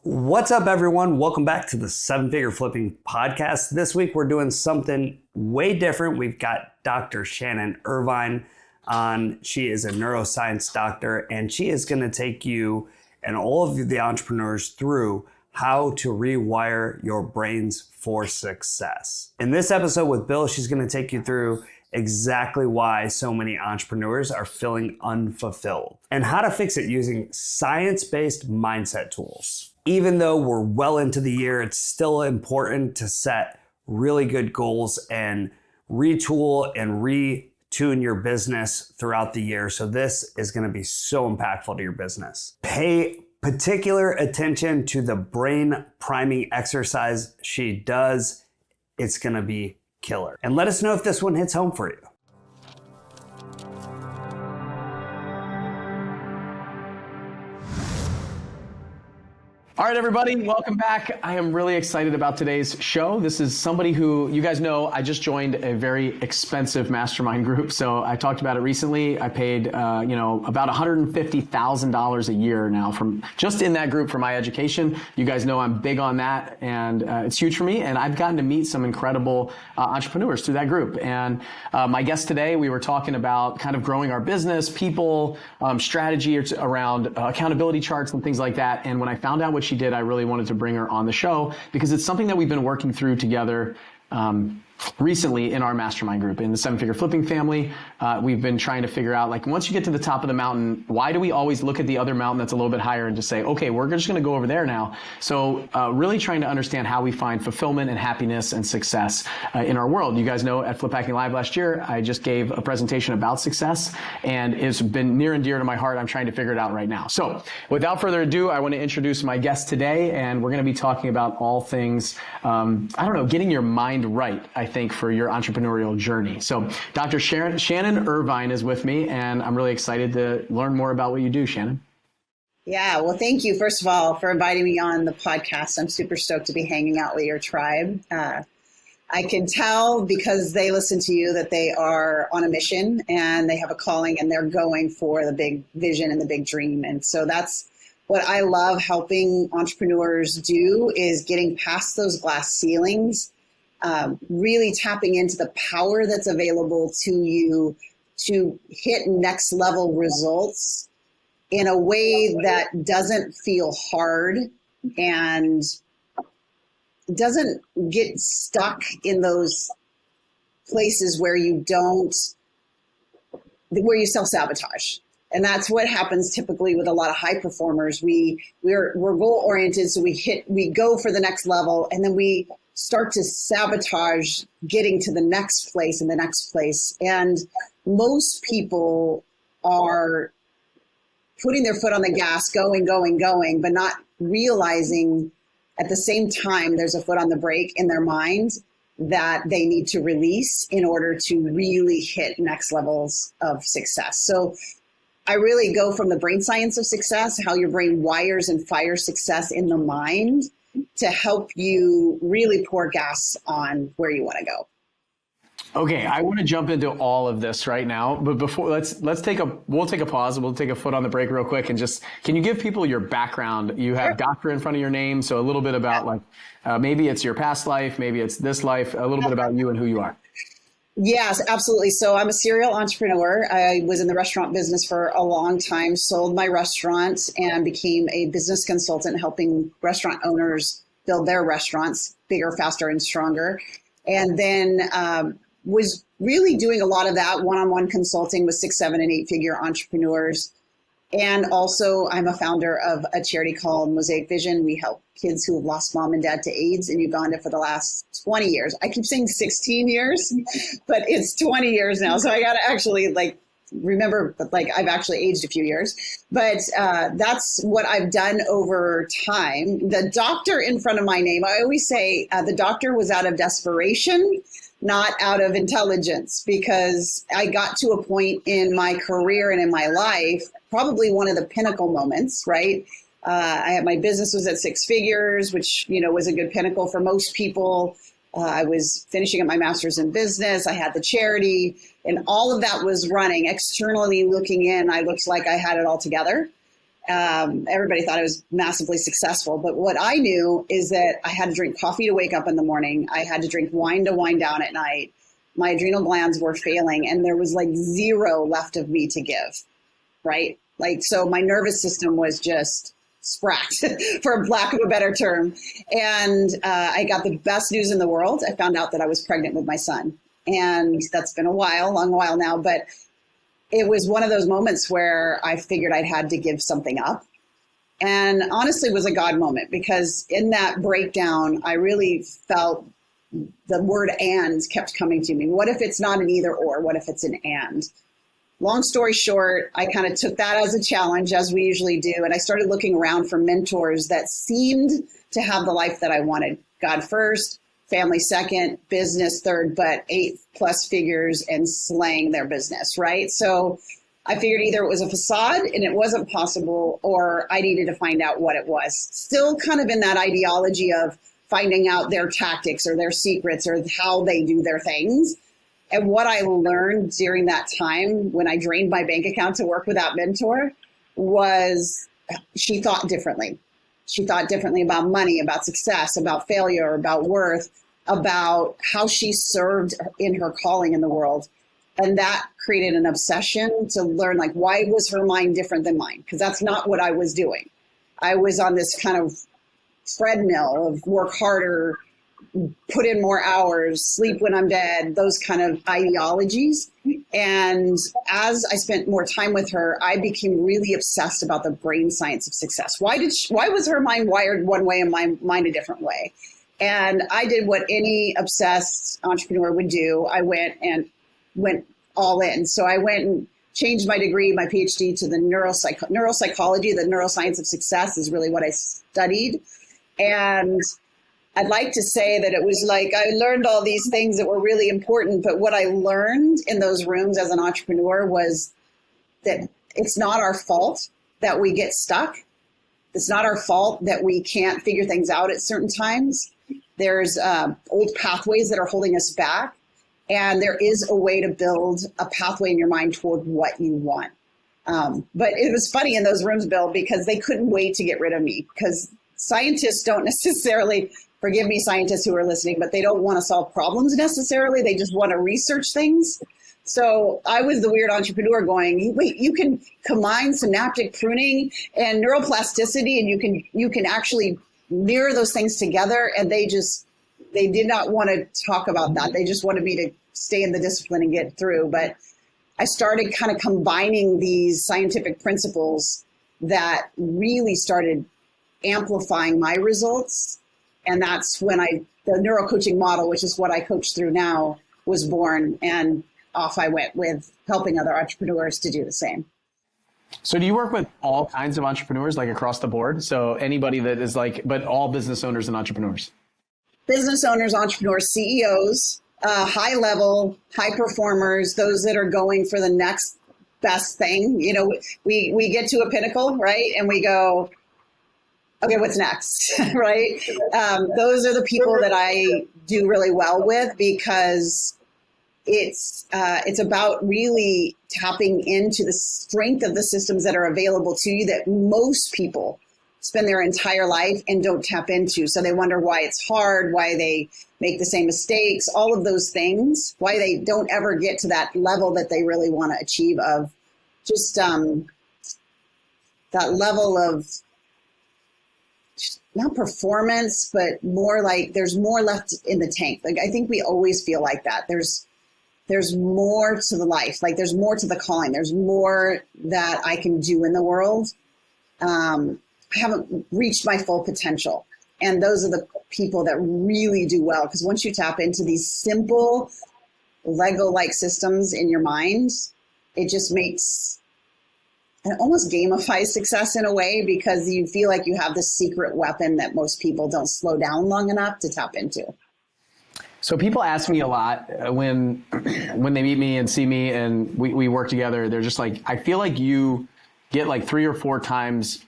What's up, everyone? Welcome back to the Seven Figure Flipping Podcast. This week, we're doing something way different. We've got Dr. Shannon Irvine on. She is a neuroscience doctor, and she is going to take you and all of the entrepreneurs through how to rewire your brains for success. In this episode with Bill, she's going to take you through exactly why so many entrepreneurs are feeling unfulfilled and how to fix it using science-based mindset tools. Even though we're well into the year, it's still important to set really good goals and retool and retune your business throughout the year. So this is going to be so impactful to your business. Pay particular attention to the brain priming exercise she does. It's going to be killer. And let us know if this one hits home for you. All right, everybody, welcome back. I am really excited about today's show. This is somebody who, you guys know, I just joined a very expensive mastermind group. So I talked about it recently. I paid, about $150,000 a year now from just in that group for my education. You guys know I'm big on that, and it's huge for me. And I've gotten to meet some incredible entrepreneurs through that group. And my guest today, we were talking about kind of growing our business, people, strategy around accountability charts and things like that. And when I found out what she did, I really wanted to bring her on the show because it's something that we've been working through together recently in our mastermind group. In the Seven Figure Flipping family, we've been trying to figure out, like, once you get to the top of the mountain, why do we always look at the other mountain that's a little bit higher and just say, okay, we're just going to go over there now? So really trying to understand how we find fulfillment and happiness and success in our world. You guys know at Flip Hacking Live last year, I just gave a presentation about success, and it's been near and dear to my heart. I'm trying to figure it out right now. So without further ado, I want to introduce my guest today, and we're going to be talking about all things, getting your mind right, I think, for your entrepreneurial journey. So Dr. Shannon Irvine is with me, and I'm really excited to learn more about what you do, Shannon. Yeah, well, thank you, first of all, for inviting me on the podcast. I'm super stoked to be hanging out with your tribe. I can tell because they listen to you that they are on a mission and they have a calling and they're going for the big vision and the big dream. And so that's what I love helping entrepreneurs do, is getting past those glass ceilings, really tapping into the power that's available to you to hit next level results in a way that doesn't feel hard and doesn't get stuck in those places where you self-sabotage. And that's what happens typically with a lot of high performers. We're goal oriented, so we go for the next level, and then we start to sabotage getting to the next place and the next place. And most people are putting their foot on the gas, going, but not realizing at the same time there's a foot on the brake in their mind that they need to release in order to really hit next levels of success. So I really go from the brain science of success, how your brain wires and fires success in the mind, to help you really pour gas on where you want to go. Okay, I want to jump into all of this right now, but before we'll take a pause. We'll take a foot on the brake real quick, and just, can you give people your background? You have doctor in front of your name, so a little bit about maybe it's your past life, maybe it's this life, a little bit about you and who you are. Yes, absolutely. So I'm a serial entrepreneur. I was in the restaurant business for a long time, sold my restaurant, and became a business consultant helping restaurant owners build their restaurants bigger, faster, and stronger. And then was really doing a lot of that one-on-one consulting with 6, 7, and 8-figure entrepreneurs. And also I'm a founder of a charity called Mosaic Vision. We help kids who have lost mom and dad to AIDS in Uganda for the last 20 years. I keep saying 16 years, but it's 20 years now. So I got to actually remember that I've actually aged a few years, but that's what I've done over time. The doctor in front of my name, I always say the doctor was out of desperation, not out of intelligence, because I got to a point in my career and in my life, probably one of the pinnacle moments, right? I had my business was at 6 figures, which, was a good pinnacle for most people. I was finishing up my master's in business. I had the charity, and all of that was running. Externally looking in, I looked like I had it all together. Everybody thought I was massively successful. But what I knew is that I had to drink coffee to wake up in the morning. I had to drink wine to wind down at night. My adrenal glands were failing and there was like zero left of me to give, right? Like, so my nervous system was just spracked, for lack of a better term. And I got the best news in the world. I found out that I was pregnant with my son. And that's been a long while now. But it was one of those moments where I figured I had to give something up. And honestly, it was a God moment, because in that breakdown, I really felt the word and kept coming to me. What if it's not an either or? What if it's an and? Long story short, I kind of took that as a challenge, as we usually do. And I started looking around for mentors that seemed to have the life that I wanted. God first, family second, business third, but 8+ figures and slaying their business, right? So I figured either it was a facade and it wasn't possible, or I needed to find out what it was. Still kind of in that ideology of finding out their tactics or their secrets or how they do their things. And what I learned during that time when I drained my bank account to work with that mentor was she thought differently. She thought differently about money, about success, about failure, about worth, about how she served in her calling in the world. And that created an obsession to learn, like, why was her mind different than mine? Because that's not what I was doing. I was on this kind of treadmill of work harder, put in more hours, sleep when I'm dead, those kind of ideologies. And as I spent more time with her, I became really obsessed about the brain science of success. Why was her mind wired one way and my mind a different way? And I did what any obsessed entrepreneur would do. I went all in. So I went and changed my degree, my PhD, to the neuropsychology. The neuroscience of success is really what I studied. And I'd like to say that it was like I learned all these things that were really important, but what I learned in those rooms as an entrepreneur was that it's not our fault that we get stuck. It's not our fault that we can't figure things out at certain times. There's old pathways that are holding us back, and there is a way to build a pathway in your mind toward what you want. But it was funny in those rooms, Bill, because they couldn't wait to get rid of me, because scientists don't necessarily, forgive me, scientists who are listening, but they don't want to solve problems necessarily. They just want to research things. So I was the weird entrepreneur going, wait, you can combine synaptic pruning and neuroplasticity, and you can actually mirror those things together. And they did not want to talk about that. They just wanted me to stay in the discipline and get through. But I started kind of combining these scientific principles that really started amplifying my results. And that's when the neurocoaching model, which is what I coach through now, was born. And off I went with helping other entrepreneurs to do the same. So do you work with all kinds of entrepreneurs, like across the board? So anybody that is but all business owners and entrepreneurs? Business owners, entrepreneurs, CEOs, high level, high performers, those that are going for the next best thing. You know, we get to a pinnacle, right? And we go, okay, what's next, right? Those are the people that I do really well with, because it's about really tapping into the strength of the systems that are available to you that most people spend their entire life and don't tap into. So they wonder why it's hard, why they make the same mistakes, all of those things, why they don't ever get to that level that they really want to achieve, of just that level of not performance, but more like there's more left in the tank. Like, I think we always feel like that. There's more to the life. Like, there's more to the calling. There's more that I can do in the world. I haven't reached my full potential. And those are the people that really do well. Because once you tap into these simple Lego-like systems in your mind, it just makes and almost gamifies success in a way, because you feel like you have this secret weapon that most people don't slow down long enough to tap into. So people ask me a lot when they meet me and see me and we work together, they're just like, I feel like you get like 3 or 4 times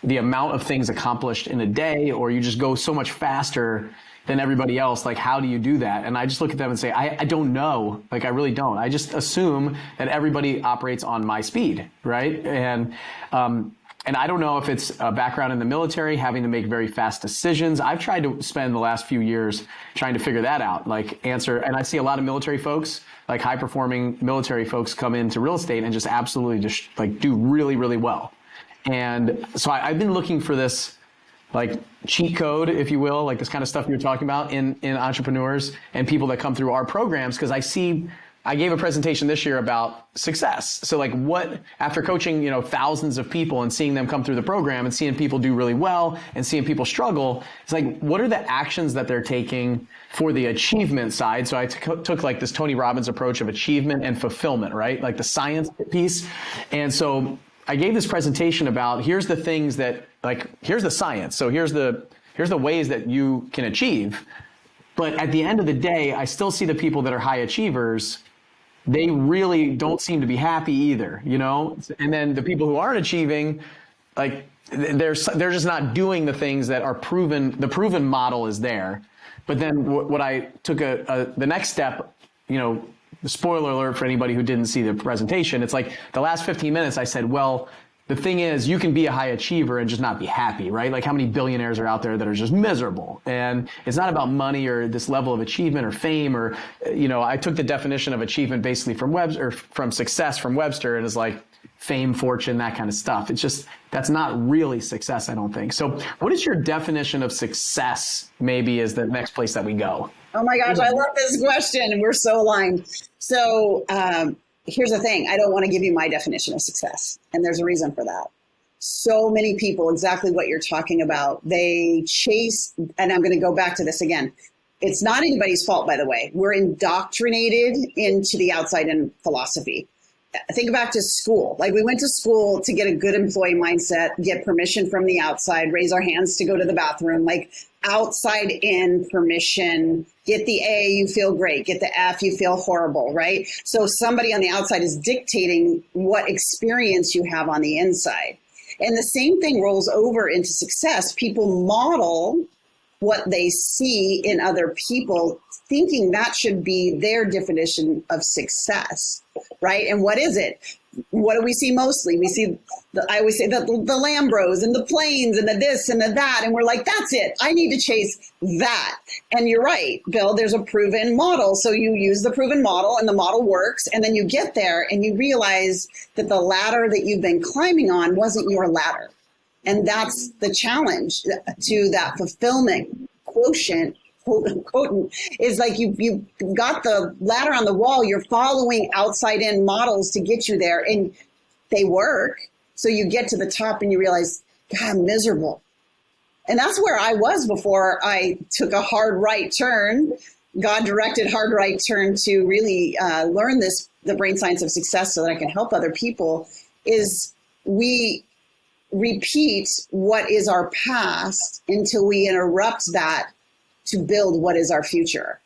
the amount of things accomplished in a day, or you just go so much faster than everybody else. Like, how do you do that? And I just look at them and say, I don't know. Like, I really don't. I just assume that everybody operates on my speed, right? And I don't know if it's a background in the military, having to make very fast decisions. I've tried to spend the last few years trying to figure that out, and I see a lot of military folks, like high performing military folks, come into real estate and just absolutely just like do really, really well. And so I've been looking for this like cheat code, if you will, like this kind of stuff you're talking about in entrepreneurs and people that come through our programs, because I gave a presentation this year about success. So like after coaching, thousands of people and seeing them come through the program and seeing people do really well and seeing people struggle, it's like, what are the actions that they're taking for the achievement side? So I took like this Tony Robbins approach of achievement and fulfillment, right? Like the science piece. And so I gave this presentation about, here's the things that, like, here's the science. So here's the ways that you can achieve. But at the end of the day, I still see the people that are high achievers, they really don't seem to be happy either, And then the people who aren't achieving, like, they're just not doing the things that are proven. The proven model is there. But then what I took the next step, spoiler alert for anybody who didn't see the presentation, it's like the last 15 minutes I said, well, the thing is, you can be a high achiever and just not be happy, right? Like, how many billionaires are out there that are just miserable? And it's not about money or this level of achievement or fame or, I took the definition of achievement basically from Webster, or from success from Webster, and it's like fame, fortune, that kind of stuff. It's just, that's not really success, I don't think. So what is your definition of success, maybe, is the next place that we go? Oh my gosh, I love this question. We're so aligned. So, here's the thing. I don't want to give you my definition of success. And there's a reason for that. So many people, exactly what you're talking about, they chase, and I'm going to go back to this again. It's not anybody's fault, by the way. We're indoctrinated into the outside-in philosophy. Think back to school. Like, we went to school to get a good employee mindset, get permission from the outside, raise our hands to go to the bathroom, like outside in permission. Get the A, you feel great. Get the F, you feel horrible, right? So somebody on the outside is dictating what experience you have on the inside. And the same thing rolls over into success. People model what they see in other people, thinking that should be their definition of success, right? And what is it? What do we see mostly? We see, I always say, the Lambros and the planes and the this and the that. And we're like, that's it. I need to chase that. And you're right, Bill, there's a proven model. So you use the proven model and the model works. And then you get there and you realize that the ladder that you've been climbing on wasn't your ladder. And that's the challenge to that fulfillment quotient, is like you got the ladder on the wall, you're following outside in models to get you there, and they work. So you get to the top and you realize, God, I'm miserable. And that's where I was before I took a hard right turn, God-directed hard right turn to really learn the brain science of success so that I can help other people, is we repeat what is our past until we interrupt that to build what is our future,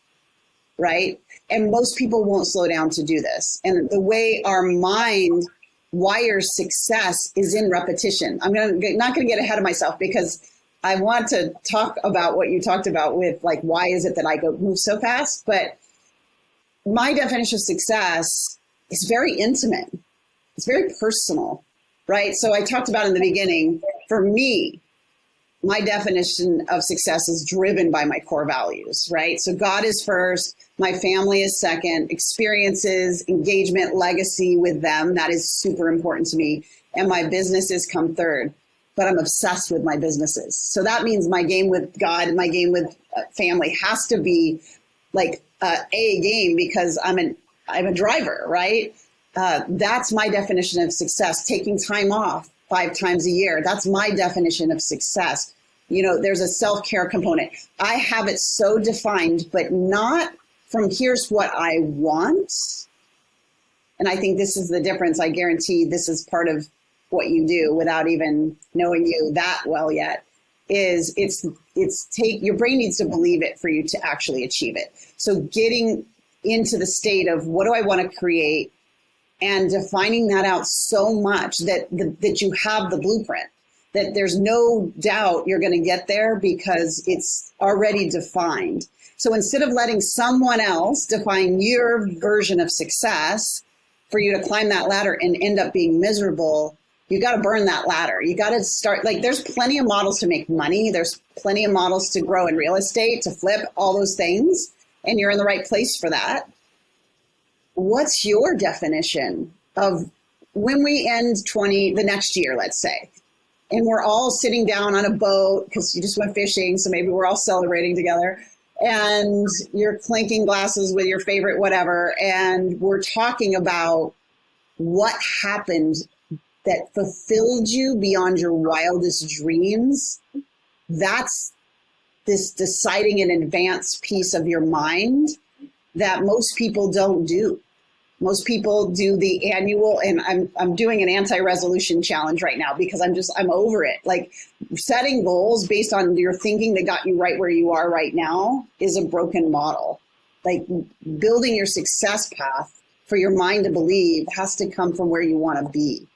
right? And most people won't slow down to do this. And the way our mind wires success is in repetition. I'm not going to get ahead of myself, because I want to talk about what you talked about with, like, why is it that I move so fast? But my definition of success is very intimate. It's very personal, right? So I talked about in the beginning, for me, my definition of success is driven by my core values, right? So God is first, my family is second, experiences, engagement, legacy with them, that is super important to me. And my businesses come third, but I'm obsessed with my businesses. So that means my game with God, my game with family has to be like a game, because I'm a driver, right? That's my definition of success. Taking time off 5 times a year. That's my definition of success. There's a self-care component. I have it so defined, but not from here's what I want. And I think this is the difference. I guarantee this is part of what you do without even knowing you that well yet, is your brain needs to believe it for you to actually achieve it. So getting into the state of, what do I want to create? And defining that out so much that you have the blueprint, that there's no doubt you're going to get there because it's already defined. So instead of letting someone else define your version of success for you to climb that ladder and end up being miserable, you got to burn that ladder. You got to start, like, there's plenty of models to make money. There's plenty of models to grow in real estate, to flip, all those things. And you're in the right place for that. What's your definition of when we end the next year, let's say, and we're all sitting down on a boat because you just went fishing, so maybe we're all celebrating together, and you're clinking glasses with your favorite whatever, and we're talking about what happened that fulfilled you beyond your wildest dreams. That's this deciding in advance piece of your mind that most people don't do. Most people do the annual, and I'm doing an anti-resolution challenge right now because I'm over it. Like, setting goals based on your thinking that got you right where you are right now is a broken model. Like, building your success path for your mind to believe has to come from where you want to be,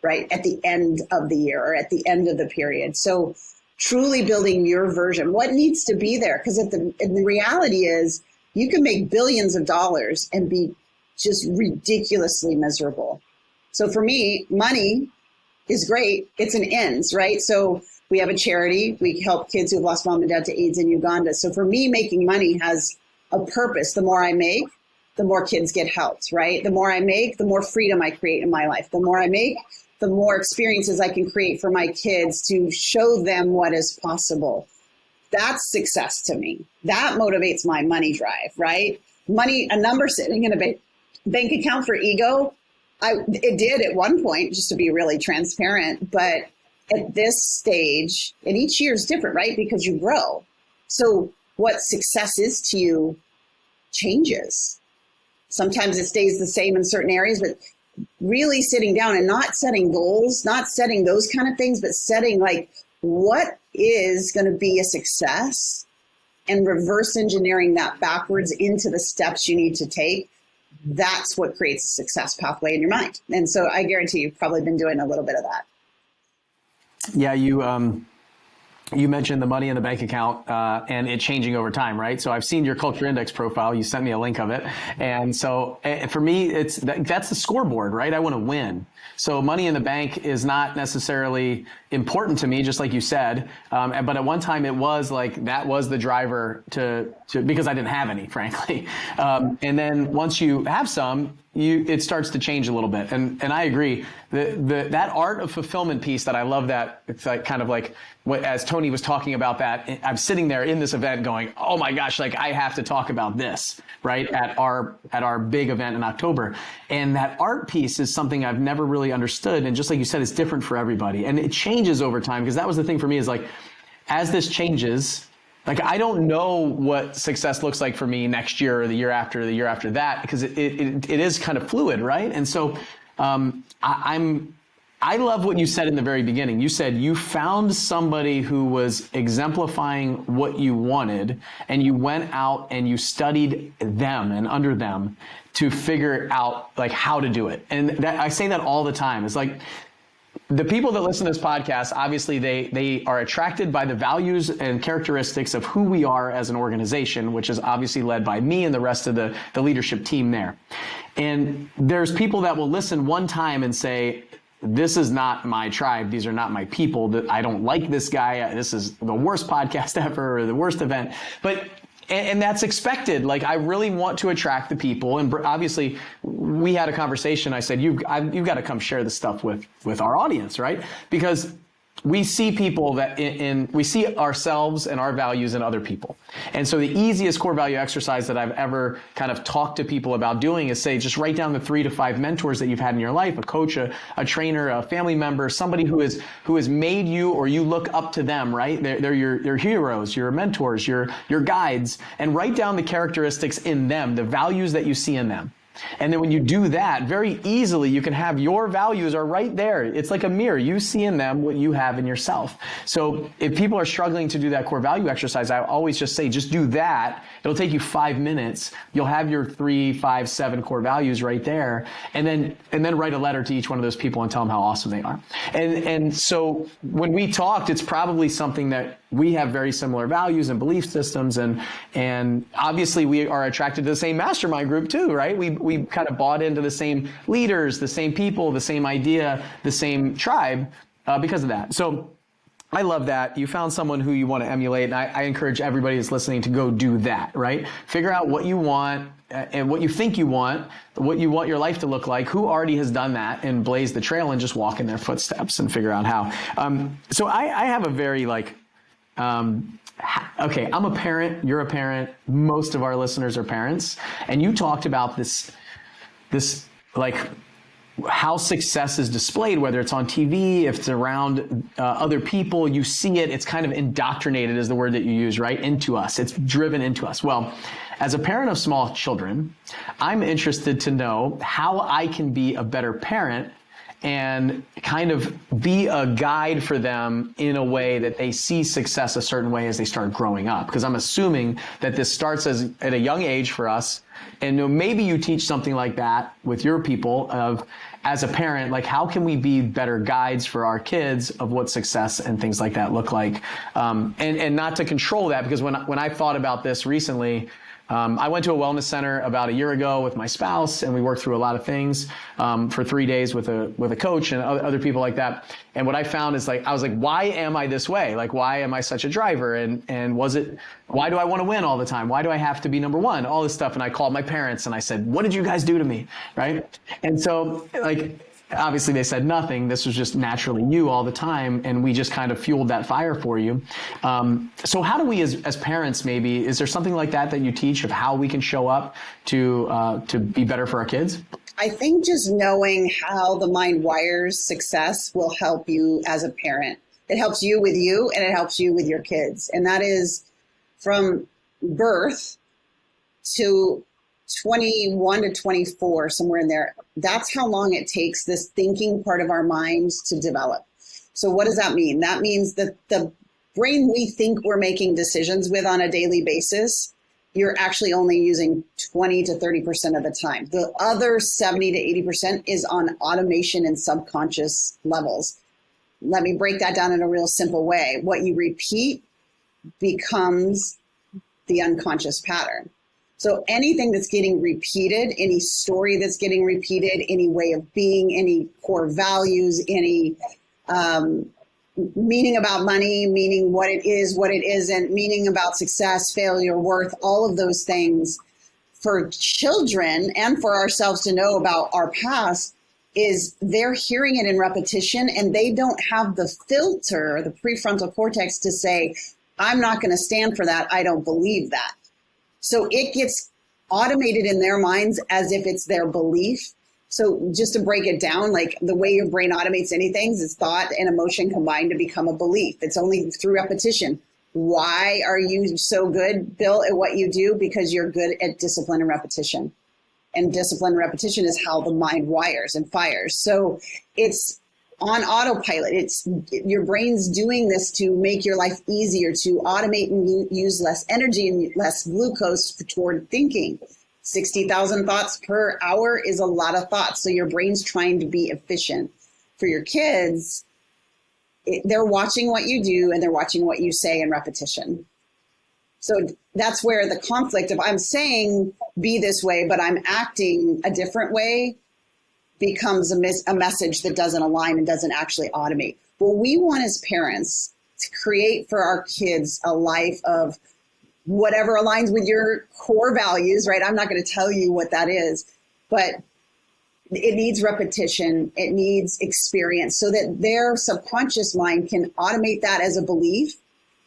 right? At the end of the year or at the end of the period. So truly building your version, what needs to be there? Because the reality is you can make billions of dollars and be just ridiculously miserable. So for me, money is great. It's an ends, right? So we have a charity. We help kids who've lost mom and dad to AIDS in Uganda. So for me, making money has a purpose. The more I make, the more kids get helped, right? The more I make, the more freedom I create in my life. The more I make, the more experiences I can create for my kids to show them what is possible. That's success to me. That motivates my money drive, right? Money, a number sitting in a bank account for ego. It did at one point, just to be really transparent, but at this stage, and each year is different, right? Because you grow. So what success is to you changes. Sometimes it stays the same in certain areas, but really sitting down and not setting goals, not setting those kind of things, but setting like, what is going to be a success, and reverse engineering that backwards into the steps you need to take. That's what creates a success pathway in your mind. And so I guarantee you've probably been doing a little bit of that. Yeah, you mentioned the money in the bank account and it changing over time, right? So I've seen your culture index profile. You sent me a link of it. And so for me, that's the scoreboard, right? I want to win. So money in the bank is not necessarily important to me, just like you said. But at one time it was like, that was the driver to because I didn't have any, frankly. And then once you have some, it starts to change a little bit. And I agree. That art of fulfillment piece that I love, that it's like kind of like as Tony was talking about that, I'm sitting there in this event going, oh my gosh, like I have to talk about this, right? At our big event in October. And that art piece is something I've never really understood. And just like you said, it's different for everybody. And it changes over time, because that was the thing for me, is like, as this changes, like, I don't know what success looks like for me next year or the year after that, because it is kind of fluid, right? And so I love what you said in the very beginning. You said you found somebody who was exemplifying what you wanted, and you went out and you studied them and under them to figure out like how to do it. And that, I say that all the time. It's like, the people that listen to this podcast, obviously they are attracted by the values and characteristics of who we are as an organization, which is obviously led by me and the rest of the leadership team there. And there's people that will listen one time and say, this is not my tribe. These are not my people. That I don't like this guy. This is the worst podcast ever, or the worst event. And that's expected. Like, I really want to attract the people. And obviously we had a conversation. I said, you've got to come share this stuff with our audience, right? Because we see people that we see ourselves and our values in other people. And so the easiest core value exercise that I've ever kind of talked to people about doing is say, just write down the 3 to 5 mentors that you've had in your life, a coach, a trainer, a family member, somebody who has made you, or you look up to them, right? They're your heroes, your mentors, your guides, and write down the characteristics in them, the values that you see in them. And then when you do that, very easily, you can have your values are right there. It's like a mirror. You see in them what you have in yourself. So if people are struggling to do that core value exercise, I always just say, just do that. It'll take you 5 minutes. You'll have your 3, 5, 7 core values right there. And then write a letter to each one of those people and tell them how awesome they are. And so when we talked, it's probably something that we have very similar values and belief systems, and obviously we are attracted to the same mastermind group too, right? We kind of bought into the same leaders, the same people, the same idea, the same tribe because of that. So I love that. You found someone who you want to emulate, and I encourage everybody that's listening to go do that, right? Figure out what you want and what you think you want, what you want your life to look like, who already has done that, and blaze the trail and just walk in their footsteps and figure out how. So I have a very okay, I'm a parent, you're a parent, most of our listeners are parents, and you talked about this how success is displayed, whether it's on TV, if it's around other people, you see it, it's kind of indoctrinated is the word that you use, right, into us. It's driven into us. Well, as a parent of small children, I'm interested to know how I can be a better parent and kind of be a guide for them in a way that they see success a certain way as they start growing up. Because I'm assuming that this starts at a young age for us. And maybe you teach something like that with your people of, as a parent, like how can we be better guides for our kids of what success and things like that look like? And not to control that, because when I thought about this recently, I went to a wellness center about a year ago with my spouse, and we worked through a lot of things for 3 days with a coach and other people like that. And what I found is I was like, why am I this way? Like, why am I such a driver? And why do I want to win all the time? Why do I have to be number one? All this stuff. And I called my parents and I said, what did you guys do to me? Right? And so obviously they said nothing. This was just naturally you all the time. And we just kind of fueled that fire for you. So how do we as parents, maybe, is there something like that you teach of how we can show up to be better for our kids? I think just knowing how the mind wires success will help you as a parent. It helps you with you, and it helps you with your kids. And that is from birth to 21 to 24, somewhere in there. That's how long it takes this thinking part of our minds to develop. So what does that mean? That means that the brain we think we're making decisions with on a daily basis, you're actually only using 20 to 30% of the time. The other 70 to 80% is on automation and subconscious levels. Let me break that down in a real simple way. What you repeat becomes the unconscious pattern. So anything that's getting repeated, any story that's getting repeated, any way of being, any core values, any meaning about money, meaning what it is, what it isn't, meaning about success, failure, worth, all of those things for children and for ourselves to know about our past is they're hearing it in repetition, and they don't have the filter, the prefrontal cortex, to say, I'm not going to stand for that. I don't believe that. So it gets automated in their minds as if it's their belief. So just to break it down, like the way your brain automates anything is thought and emotion combined to become a belief. It's only through repetition. Why are you so good, Bill, at what you do? Because you're good at discipline and repetition. And discipline and repetition is how the mind wires and fires. So it's on autopilot. It's your brain's doing this to make your life easier, to automate and use less energy and less glucose toward thinking. 60,000 thoughts per hour is a lot of thoughts. So your brain's trying to be efficient. For your kids, they're watching what you do and they're watching what you say in repetition. So that's where the conflict of I'm saying be this way, but I'm acting a different way becomes a message that doesn't align and doesn't actually automate. What we want as parents to create for our kids a life of whatever aligns with your core values, right? I'm not going to tell you what that is, but it needs repetition. It needs experience so that their subconscious mind can automate that as a belief,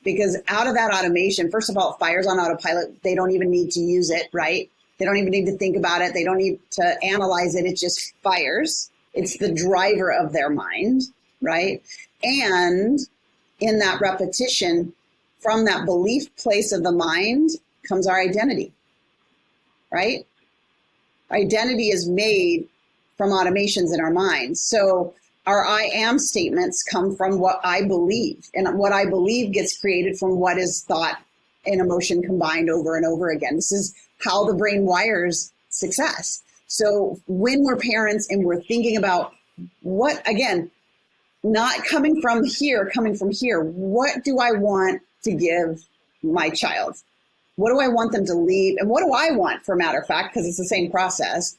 because out of that automation, first of all, it fires on autopilot. They don't even need to use it, right? They don't even need to think about it. They don't need to analyze it. It just fires. It's the driver of their mind, right? And in that repetition, from that belief place of the mind comes our identity, right? Identity is made from automations in our minds. So our I am statements come from what I believe, and what I believe gets created from what is thought and emotion combined over and over again. This is how the brain wires success. So when we're parents and we're thinking about what, again, not coming from here, what do I want to give my child? What do I want them to leave? And what do I want, for matter of fact, because it's the same process,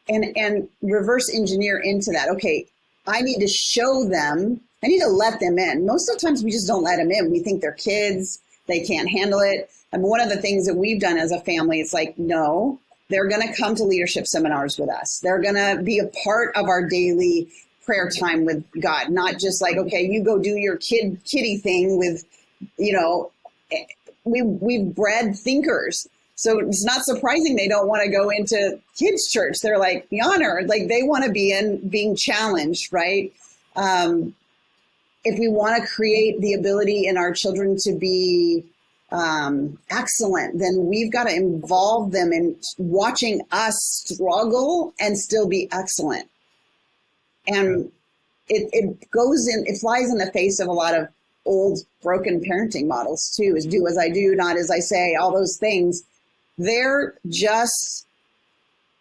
and reverse engineer into that. Okay, I need to show them, I need to let them in. Most of the times we just don't let them in. We think they're kids, they can't handle it. And one of the things that we've done as a family, it's like, no, they're going to come to leadership seminars with us. They're going to be a part of our daily prayer time with God, not just like, okay, you go do your kiddie thing with, we've bred thinkers. So it's not surprising they don't want to go into kids' church. They're like, be honored, like they want to be in being challenged, right? If we want to create the ability in our children to be excellent, then we've got to involve them in watching us struggle and still be excellent. And it flies in the face of a lot of old broken parenting models too, is do as I do, not as I say, all those things. They're just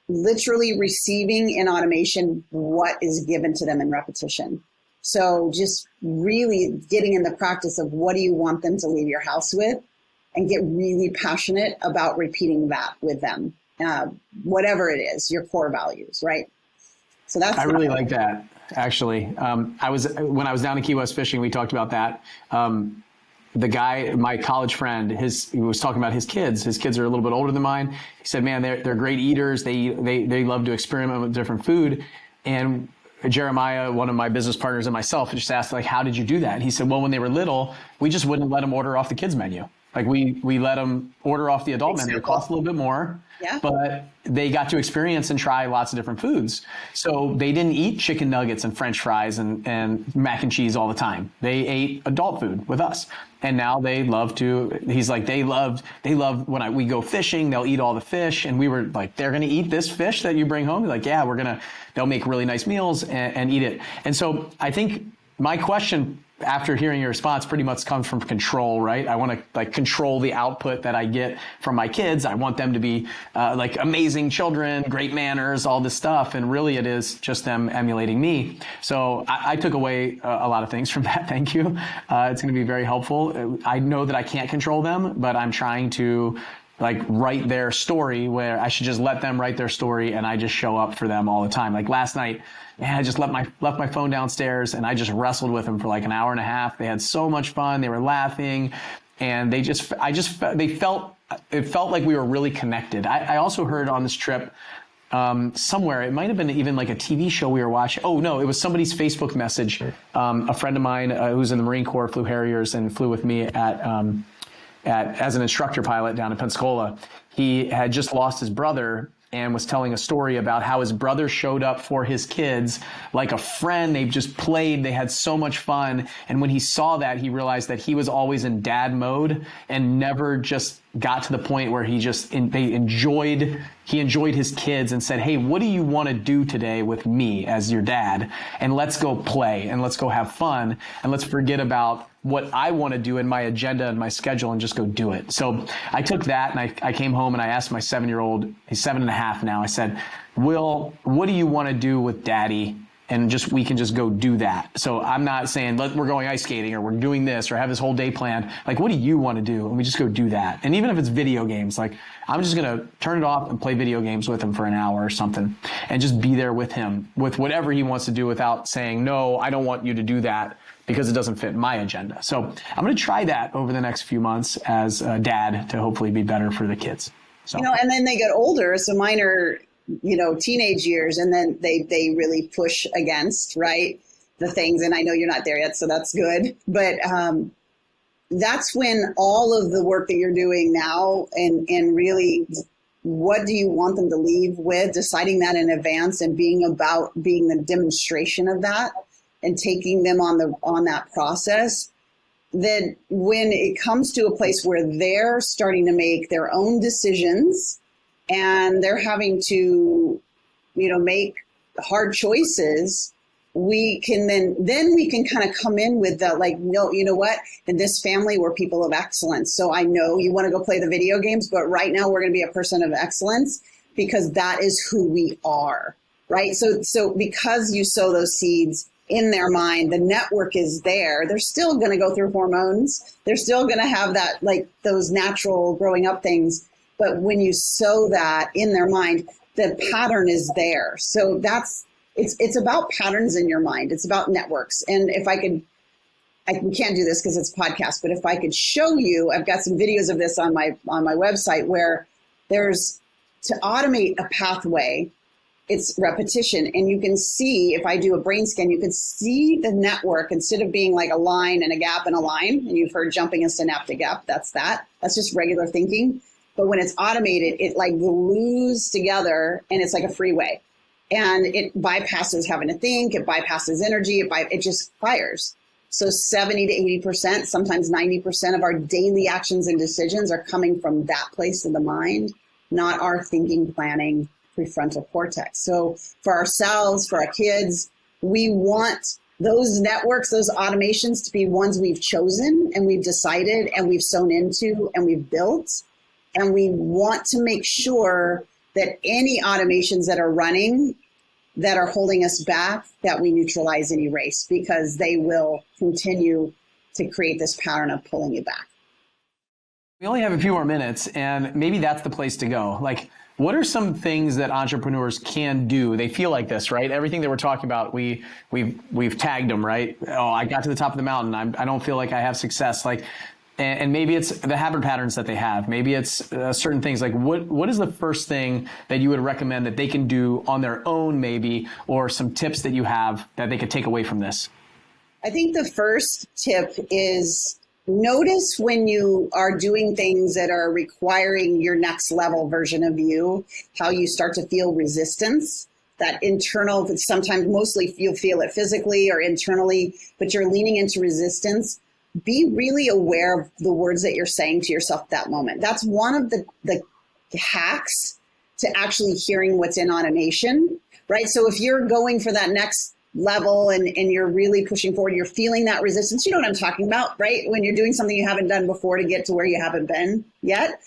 literally receiving in automation what is given to them in repetition. So just really getting in the practice of what do you want them to leave your house with, and get really passionate about repeating that with them, whatever it is, your core values, right? So that's. I really like that, actually. When I was down in Key West fishing, we talked about that. The guy, my college friend, he was talking about his kids. His kids are a little bit older than mine. He said, man, they're great eaters. They love to experiment with different food. And Jeremiah, one of my business partners, and myself just asked, like, how did you do that? And he said, well, when they were little, we just wouldn't let them order off the kids menu. Like we let them order off the adult menu. It costs a little bit more, but they got to experience and try lots of different foods. So they didn't eat chicken nuggets and French fries and mac and cheese all the time. They ate adult food with us. And now they love to, he's like, they love when we go fishing, they'll eat all the fish. And we were like, they're going to eat this fish that you bring home? They're like, yeah, they'll make really nice meals and eat it. And so I think my question after hearing your response pretty much comes from control, right? I want to control the output that I get from my kids. I want them to be amazing children, great manners, all this stuff. And really it is just them emulating me. So I took away a lot of things from that. Thank you. It's going to be very helpful. I know that I can't control them, but I'm trying to write their story where I should just let them write their story and I just show up for them all the time. Like last night, man, I just left my phone downstairs and I just wrestled with them for like an hour and a half. They had so much fun. They were laughing and it felt like we were really connected. I also heard on this trip somewhere, it might have been even like a TV show we were watching. Oh no, it was somebody's Facebook message. A friend of mine who's in the Marine Corps flew Harriers and flew with me as an instructor pilot down in Pensacola. He had just lost his brother and was telling a story about how his brother showed up for his kids like a friend. They just played. They had so much fun. And when he saw that, he realized that he was always in dad mode and never just got to the point where he enjoyed his kids and said, hey, what do you want to do today with me as your dad? And let's go play and let's go have fun and let's forget about what I want to do in my agenda and my schedule and just go do it. So I took that and I came home and I asked my 7-year-old, he's 7.5 now. I said, Will, what do you want to do with daddy? And we can just go do that. So I'm not saying we're going ice skating or we're doing this or have this whole day planned. Like, what do you want to do? And we just go do that. And even if it's video games, I'm just going to turn it off and play video games with him for an hour or something and just be there with him with whatever he wants to do without saying, no, I don't want you to do that because it doesn't fit my agenda. So I'm going to try that over the next few months as a dad to hopefully be better for the kids. So. And then they get older. So mine are, teenage years, and then they really push against, right, the things. And I know you're not there yet, so that's good. But that's when all of the work that you're doing now and really what do you want them to leave with, deciding that in advance and being the demonstration of that and taking them on that process. Then when it comes to a place where they're starting to make their own decisions and they're having to, make hard choices, we can then we can kind of come in with the no, you know what? In this family, we're people of excellence. So I know you want to go play the video games, but right now we're going to be a person of excellence because that is who we are, right? So because you sow those seeds in their mind, the network is there. They're still going to go through hormones. They're still going to have that, those natural growing up things. But when you sow that in their mind, the pattern is there. So it's about patterns in your mind. It's about networks. And if we can't do this because it's a podcast, but if I could show you, I've got some videos of this on my website where there's to automate a pathway. It's repetition. And you can see, if I do a brain scan, you can see the network instead of being like a line and a gap and a line. And you've heard jumping a synaptic gap. That's just regular thinking. But when it's automated, it glues together and it's like a freeway. And it bypasses having to think, it bypasses energy, it just fires. So 70 to 80%, sometimes 90% of our daily actions and decisions are coming from that place of the mind, not our thinking, planning, prefrontal cortex. So for ourselves, for our kids, we want those networks, those automations to be ones we've chosen and we've decided and we've sown into and we've built. And we want to make sure that any automations that are running that are holding us back, that we neutralize and erase, because they will continue to create this pattern of pulling you back. We only have a few more minutes, and maybe that's the place to go. What are some things that entrepreneurs can do? They feel like this, right? Everything that we're talking about, we've tagged them, right? Oh, I got to the top of the mountain. I don't feel like I have success. And maybe it's the habit patterns that they have. Maybe it's certain things. What is the first thing that you would recommend that they can do on their own, maybe, or some tips that you have that they could take away from this? I think the first tip is notice when you are doing things that are requiring your next level version of you, how you start to feel resistance. That internal, sometimes mostly you'll feel it physically or internally, but you're leaning into resistance. Be really aware of the words that you're saying to yourself at that moment. That's one of the hacks to actually hearing what's in automation, right? So if you're going for that next level and you're really pushing forward, you're feeling that resistance. You know what I'm talking about, right? When you're doing something you haven't done before to get to where you haven't been yet,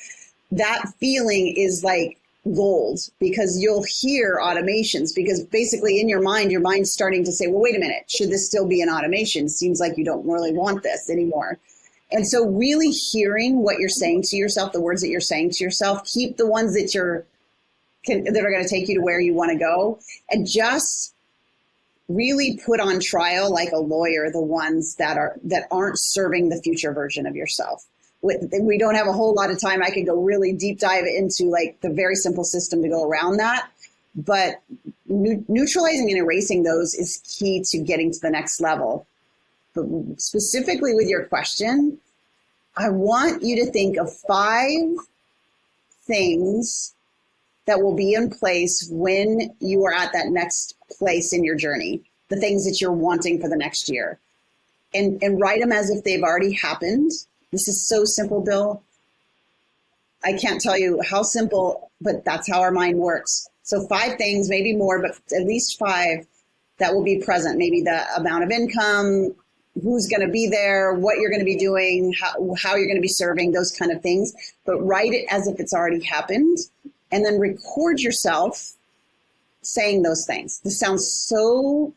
that feeling is like gold, because you'll hear automations, because basically in your mind's starting to say, well, wait a minute, should this still be an automation? Seems like you don't really want this anymore. And so really hearing what you're saying to yourself, the words that you're saying to yourself, keep the ones that are going to take you to where you want to go, and just really put on trial like a lawyer the ones that aren't serving the future version of yourself. We don't have a whole lot of time. I could go really deep dive into the very simple system to go around that. But neutralizing and erasing those is key to getting to the next level. But specifically with your question, I want you to think of 5 things that will be in place when you are at that next place in your journey, the things that you're wanting for the next year. And write them as if they've already happened. This is so simple, Bill. I can't tell you how simple, but that's how our mind works. So 5 things, maybe more, but at least 5 that will be present. Maybe the amount of income, who's going to be there, what you're going to be doing, how you're going to be serving, those kind of things. But write it as if it's already happened, and then record yourself saying those things. This sounds so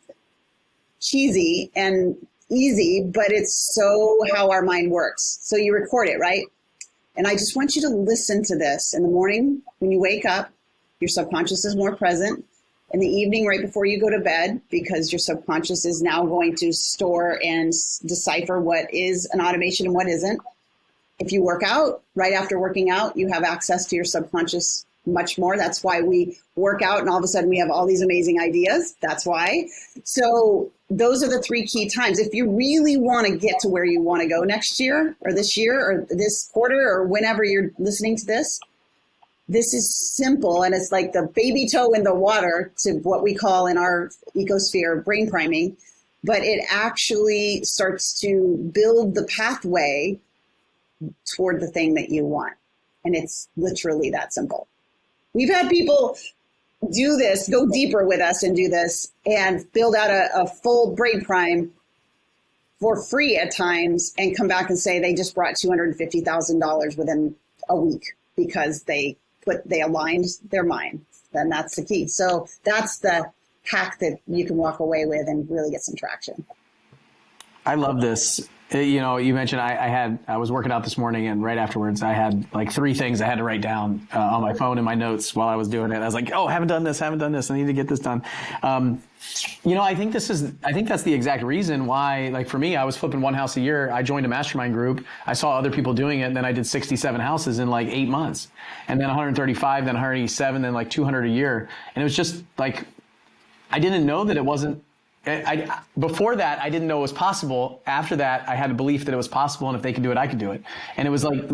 cheesy and easy, but it's so how our mind works. So you record it, right? And I just want you to listen to this in the morning when you wake up. Your subconscious is more present. In the evening, right before you go to bed, because your subconscious is now going to store and decipher what is an automation and what isn't. If you work out, right after working out, you have access to your subconscious much more. That's why we work out and all of a sudden we have all these amazing ideas. That's why. So those are the 3 key times. If you really want to get to where you want to go next year or this quarter or whenever you're listening to this, this is simple, and it's like the baby toe in the water to what we call in our ecosphere brain priming, but it actually starts to build the pathway toward the thing that you want. And it's literally that simple. We've had people do this, go deeper with us and do this and build out a full brain prime for free at times and come back and say they just brought $250,000 within a week because they aligned their mind. Then that's the key. So that's the hack that you can walk away with and really get some traction. I love this. You know, you mentioned I was working out this morning, and right afterwards I had like 3 things I had to write down on my phone in my notes while I was doing it. I was like, oh, haven't done this. I need to get this done. You know, I think that's the exact reason why, like for me, I was flipping 1 house a year. I joined a mastermind group. I saw other people doing it. And then I did 67 houses in like 8 months, and then 135, then 187, then like 200 a year. And it was just like, I didn't know that it wasn't, before that, I didn't know it was possible. After that, I had a belief that it was possible, and if they could do it, I could do it. And it was like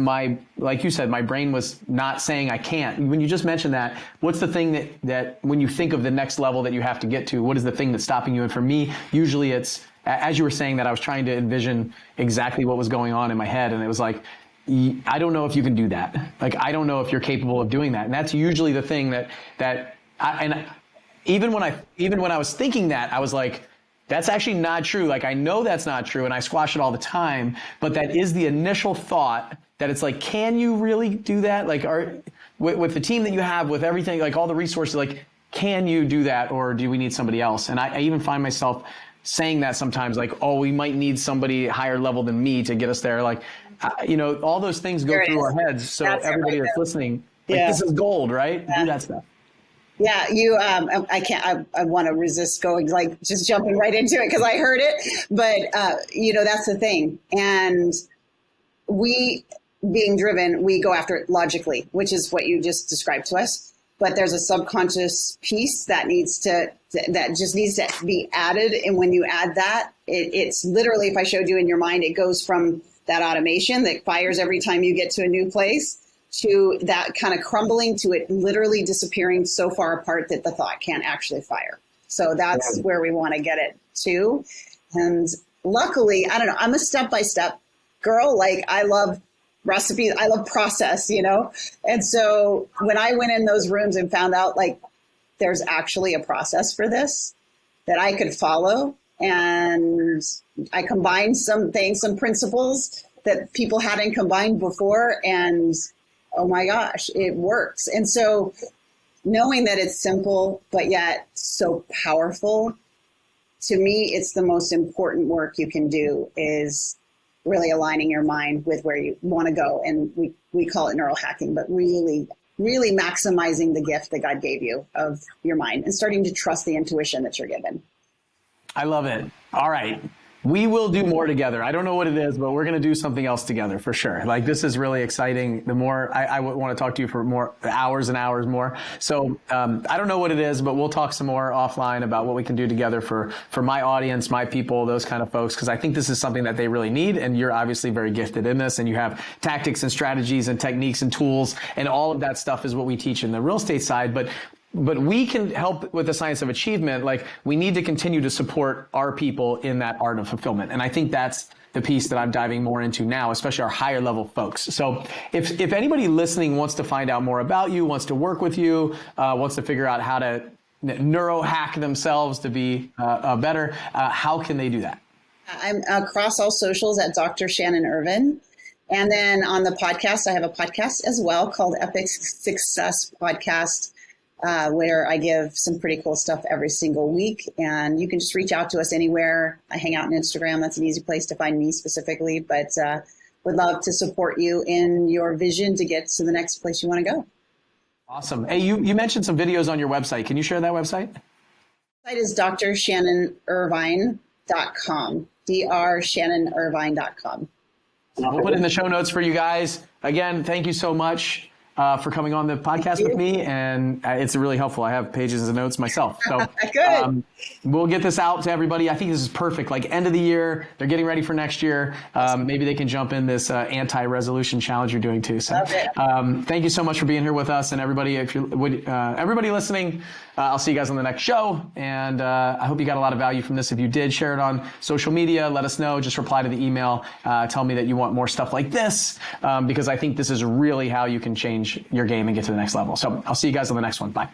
like you said, my brain was not saying I can't. When you just mentioned that, what's the thing that when you think of the next level that you have to get to, what is the thing that's stopping you? And for me, usually it's, as you were saying that, I was trying to envision exactly what was going on in my head, and it was like, I don't know if you can do that. Like, I don't know if you're capable of doing that. And that's usually the thing even when I was thinking that, I was like, that's actually not true. Like, I know that's not true, and I squash it all the time, but that is the initial thought that it's like, can you really do that? Like, with the team that you have, with everything, like all the resources, like, can you do that, or do we need somebody else? And I even find myself saying that sometimes, like, oh, we might need somebody higher level than me to get us there. Like, you know, all those things go through our heads. So that's everybody that's listening, like, this is gold, right? Yeah. Do that stuff. Yeah, I want to resist going, like, just jumping right into it because I heard it. But, you know, that's the thing. And we, being driven, we go after it logically, which is what you just described to us. But there's a subconscious piece that just needs to be added. And when you add that, it's literally, if I showed you in your mind, it goes from that automation that fires every time you get to a new place to that kind of crumbling to it literally disappearing so far apart that the thought can't actually fire. So that's where we want to get it to. And luckily, I don't know, I'm a step-by-step girl. Like, I love recipes. I love process, you know? And so when I went in those rooms and found out, like, there's actually a process for this that I could follow, and I combined some principles that people hadn't combined before, and oh my gosh, it works. And so knowing that it's simple, but yet so powerful, to me, it's the most important work you can do, is really aligning your mind with where you want to go. And we call it neural hacking, but really, really maximizing the gift that God gave you of your mind and starting to trust the intuition that you're given. I love it. All right. We will do more together. I don't know what it is, but we're going to do something else together for sure. Like, this is really exciting. The more I want to talk to you for more hours and hours more. So I don't know what it is, but we'll talk some more offline about what we can do together for my audience, my people, those kind of folks, because I think this is something that they really need. And you're obviously very gifted in this, and you have tactics and strategies and techniques and tools, and all of that stuff is what we teach in the real estate side. But we can help with the science of achievement. Like, we need to continue to support our people in that art of fulfillment. And I think that's the piece that I'm diving more into now, especially our higher level folks. So if anybody listening wants to find out more about you, wants to work with you, wants to figure out how to neuro hack themselves to be better, how can they do that? I'm across all socials at Dr. Shannon Irvine. And then on the podcast, I have a podcast as well called Epic Success Podcast, where I give some pretty cool stuff every single week. And you can just reach out to us anywhere. I hang out on Instagram. That's an easy place to find me specifically, but would love to support you in your vision to get to the next place you want to go. Awesome. Hey, you mentioned some videos on your website. Can you share that website? The website is drshannonirvine.com, drshannonirvine.com. We'll put it in the show notes for you guys. Again, thank you so much for coming on the podcast with me, and it's really helpful. I have pages and notes myself, so we'll get this out to everybody. I think this is perfect. Like, end of the year, they're getting ready for next year. Maybe they can jump in this anti-resolution challenge you're doing too. So, thank you so much for being here with us, and everybody. If you would, everybody listening, I'll see you guys on the next show, and I hope you got a lot of value from this. If you did, share it on social media. Let us know. Just reply to the email. Tell me that you want more stuff like this, because I think this is really how you can change change your game and get to the next level. So I'll see you guys on the next one. Bye.